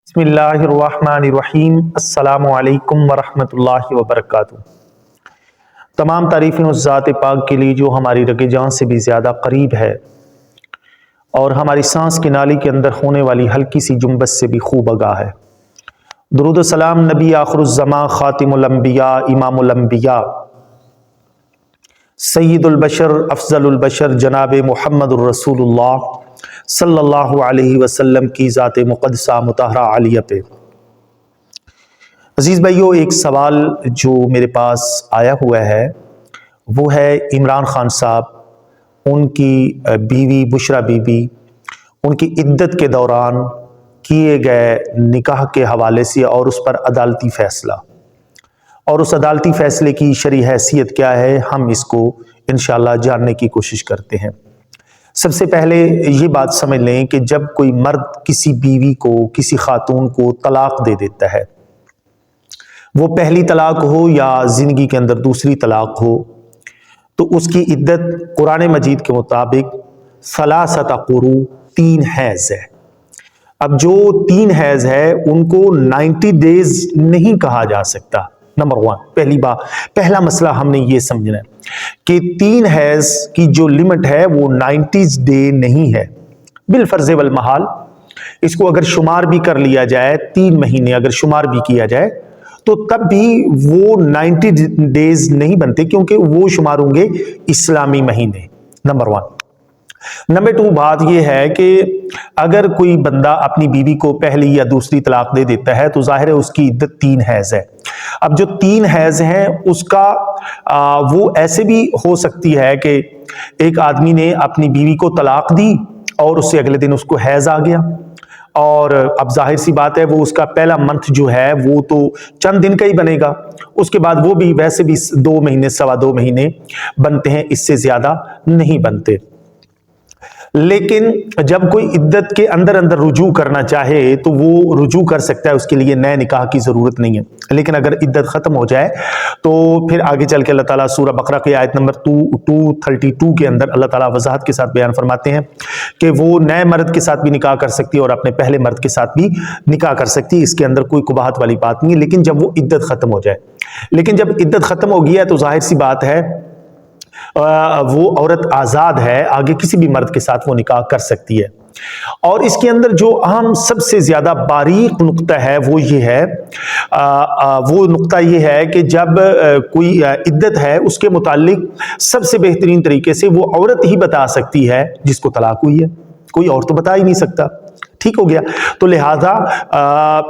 بسم اللہ الرحمن الرحیم۔ السلام علیکم ورحمۃ اللہ وبرکاتہ۔ تمام تعریفیں اس ذات پاک کے لیے جو ہماری رگ جان سے بھی زیادہ قریب ہے اور ہماری سانس کی نالی کے اندر ہونے والی ہلکی سی جنبش سے بھی خوب آگاہ ہے۔ درود و سلام نبی آخر الزمان، خاتم الانبیاء، امام الانبیاء، سید البشر، افضل البشر، جناب محمد الرسول اللہ صلی اللہ علیہ وسلم کی ذات مقدسہ مطہرہ عالیہ پہ۔ عزیز بھائیو، ایک سوال جو میرے پاس آیا ہوا ہے وہ ہے عمران خان صاحب، ان کی بیوی بشرا بی بی، ان کی عدت کے دوران کیے گئے نکاح کے حوالے سے اور اس پر عدالتی فیصلہ، اور اس عدالتی فیصلے کی شرعی حیثیت کیا ہے، ہم اس کو انشاءاللہ جاننے کی کوشش کرتے ہیں۔ سب سے پہلے یہ بات سمجھ لیں کہ جب کوئی مرد کسی بیوی کو، کسی خاتون کو طلاق دے دیتا ہے، وہ پہلی طلاق ہو یا زندگی کے اندر دوسری طلاق ہو، تو اس کی عدت قرآن مجید کے مطابق ثلاثۃ قروء، 3 حیض ہے۔ اب جو 3 حیض ہے ان کو 90 ڈیز نہیں کہا جا سکتا۔ نمبر 1، پہلا مسئلہ ہم نے یہ سمجھنا ہے کہ 3 حیض کی جو لمٹ ہے وہ 90 ڈے نہیں ہے، بالفرض والمحال اس کو اگر شمار بھی کر لیا جائے، 3 مہینے اگر شمار بھی کیا جائے تو تب بھی وہ 90 ڈیز نہیں بنتے، کیونکہ وہ شمار ہوں گے اسلامی مہینے۔ نمبر 1۔ نمبر 2، بات یہ ہے کہ اگر کوئی بندہ اپنی بیوی کو پہلی یا دوسری طلاق دے دیتا ہے تو ظاہر ہے اس کی عدت 3 حیض ہے۔ اب جو 3 حیض ہیں اس کا وہ ایسے بھی ہو سکتی ہے کہ ایک آدمی نے اپنی بیوی کو طلاق دی اور اس سے اگلے دن اس کو حیض آ گیا، اور اب ظاہر سی بات ہے وہ اس کا پہلا منتھ جو ہے وہ تو چند دن کا ہی بنے گا، اس کے بعد وہ بھی ویسے بھی 2 مہینے، 2.25 مہینے بنتے ہیں، اس سے زیادہ نہیں بنتے۔ لیکن جب کوئی عدت کے اندر رجوع کرنا چاہے تو وہ رجوع کر سکتا ہے، اس کے لیے نئے نکاح کی ضرورت نہیں ہے۔ لیکن اگر عدت ختم ہو جائے تو پھر آگے چل کے اللہ تعالیٰ سورہ بقرہ کی آیت نمبر 232 کے اندر اللہ تعالیٰ وضاحت کے ساتھ بیان فرماتے ہیں کہ وہ نئے مرد کے ساتھ بھی نکاح کر سکتی ہے اور اپنے پہلے مرد کے ساتھ بھی نکاح کر سکتی ہے، اس کے اندر کوئی قباحت والی بات نہیں ہے، لیکن جب وہ عدت ختم ہو جائے۔ لیکن جب عدت ختم ہو گیا ہے تو ظاہر سی بات ہے وہ عورت آزاد ہے، آگے کسی بھی مرد کے ساتھ وہ نکاح کر سکتی ہے۔ اور اس کے اندر جو اہم سب سے زیادہ باریک نقطہ ہے وہ یہ ہے، وہ نقطہ یہ ہے کہ جب کوئی عدت ہے اس کے متعلق سب سے بہترین طریقے سے وہ عورت ہی بتا سکتی ہے جس کو طلاق ہوئی ہے، کوئی اور تو بتا ہی نہیں سکتا۔ ٹھیک ہو گیا؟ تو لہذا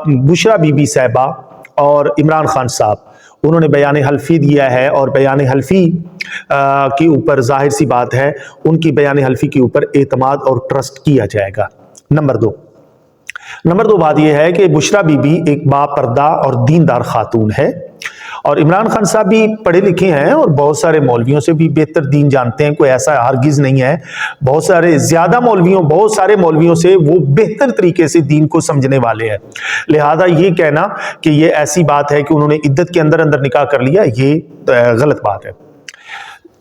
بشرا بی بی صاحبہ اور عمران خان صاحب انہوں نے بیان حلفی دیا ہے، اور بیان حلفی کے اوپر ظاہر سی بات ہے ان کی بیان حلفی کے اوپر اعتماد اور ٹرسٹ کیا جائے گا۔ نمبر 2 بات یہ ہے کہ بشرا بی بی ایک با پردہ اور دیندار خاتون ہے، اور عمران خان صاحب بھی پڑھے لکھے ہیں اور بہت سارے مولویوں سے بھی بہتر دین جانتے ہیں، کوئی ایسا ہرگز نہیں ہے، بہت سارے مولویوں سے وہ بہتر طریقے سے دین کو سمجھنے والے ہیں۔ لہذا یہ کہنا کہ یہ ایسی بات ہے کہ انہوں نے عدت کے اندر نکاح کر لیا، یہ غلط بات ہے۔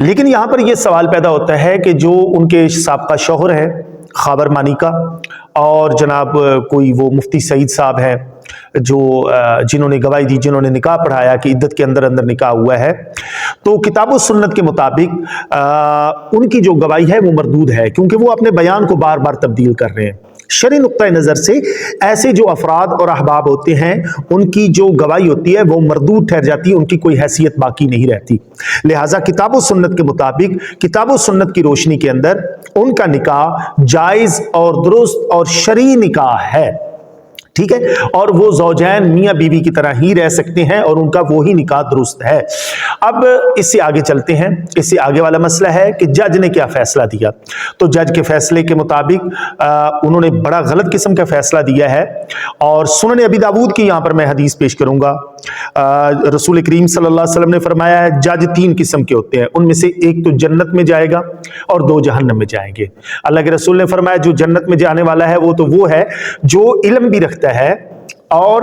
لیکن یہاں پر یہ سوال پیدا ہوتا ہے کہ جو ان کے سابقہ شوہر ہیں خاور مانی کا، اور جناب کوئی وہ مفتی سعید صاحب ہیں جو جنہوں نے گواہی دی، جنہوں نے نکاح پڑھایا کہ عدت کے اندر نکاح ہوا ہے، تو کتاب و سنت کے مطابق ان کی جو گواہی ہے وہ مردود ہے، کیونکہ وہ اپنے بیان کو بار بار تبدیل کر رہے ہیں۔ شرعی نقطہ نظر سے ایسے جو افراد اور احباب ہوتے ہیں ان کی جو گواہی ہوتی ہے وہ مردود ٹھہر جاتی ہے، ان کی کوئی حیثیت باقی نہیں رہتی۔ لہٰذا کتاب و سنت کے مطابق، کتاب و سنت کی روشنی کے اندر ان کا نکاح جائز اور درست اور شرعی نکاح ہے، ٹھیک ہے، اور وہ زوجین میاں بیوی کی طرح ہی رہ سکتے ہیں اور ان کا وہی نکاح درست ہے۔ اب اس سے آگے چلتے ہیں، اس سے آگے والا مسئلہ ہے کہ جج نے کیا فیصلہ دیا۔ تو جج کے فیصلے کے مطابق انہوں نے بڑا غلط قسم کا فیصلہ دیا ہے، اور سنن ابی داود کی یہاں پر میں حدیث پیش کروں گا۔ رسول کریم صلی اللہ علیہ وسلم نے فرمایا ہے جج 3 قسم کے ہوتے ہیں، ان میں سے ایک تو جنت میں جائے گا اور 2 جہنم میں جائیں گے۔ اللہ کے رسول نے فرمایا جو جنت میں جانے والا ہے وہ تو وہ ہے جو علم بھی رکھتا ہے اور